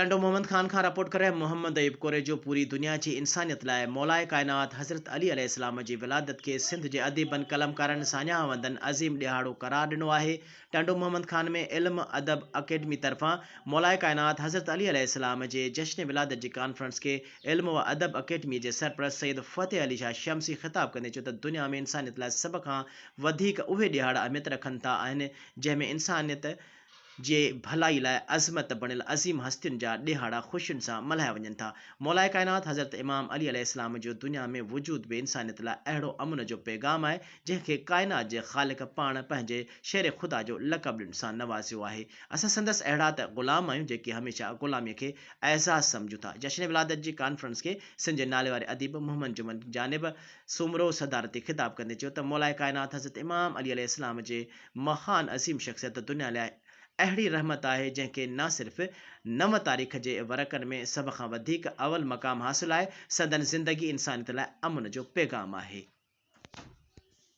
टंडो मोहम्मद खान खां रिपोर्ट करे मोहम्मद अयूब कोरे जो पूरी दुनिया जी इंसानियत लाइ मौलाए कायनात हज़रत अली अलैहिस्सलाम जी विलादत के सिंध जे अदीबन कलमकारनि सान्याहवंदन अज़ीम ॾिहाड़ो करार ॾिनो आहे। टंडो मोहम्मद खान में इल्म अदब अकेडमी तरफ़ां मौलाए कायनात हज़रत अली अलैहिस्सलाम जे जश्न विलादत जी कॉन्फ्रेंस के इल्म व अदब अकेडमी जे सरप्रस्त सैयद फ़तेह अली शाह शम्सी ख़िताब कंदे चयो त दुनिया में इंसानियत लाइ सभ खां वधीक उहे ॾिहाड़ा अहमियत रखनि था आहिनि जंहिंमें इंसानियत जे भलाई लाइ अज़मत बणियल अज़ीम हस्तियुनि जा ॾिहाड़ा ख़ुशियुनि सां मल्हाया वञनि था। मौलाए कायनात हज़रत इमाम अली अलैहिस्सलाम जो दुनिया में वजूद बि इंसानियत लाइ अहिड़ो अमन जो पैगाम आहे जंहिंखे कायनात जे ख़ालिक़ पाण पंहिंजे शेर ख़ुदा जो लक़ब सां नवाज़ियो आहे। असां संदसि अहिड़ा त ग़ुलाम आहियूं जेके हमेशह ग़ुलामीअ खे एज़ाज़ सम्झूं था। जश्न विलादत जी कॉन्फ्रेंस खे सिंध जे नाले वारे अदीब मोहम्मद जुमन जानिब सुमरो सदारती ख़िताब कंदे चयो त मौलाए कायनात हज़रत इमाम अली अलैहिस्सलाम जे महान अज़ीम शख़्सियत दुनिया लाइ अहिड़ी रहमत आहे जंहिंखे न सिर्फ़ु नव तारीख़ जे वरक़नि में सभ खां वधीक अवल मक़ाम हासिलु आहे, संदन ज़िंदगी इंसानियत लाइ अमन जो पैगाम आहे।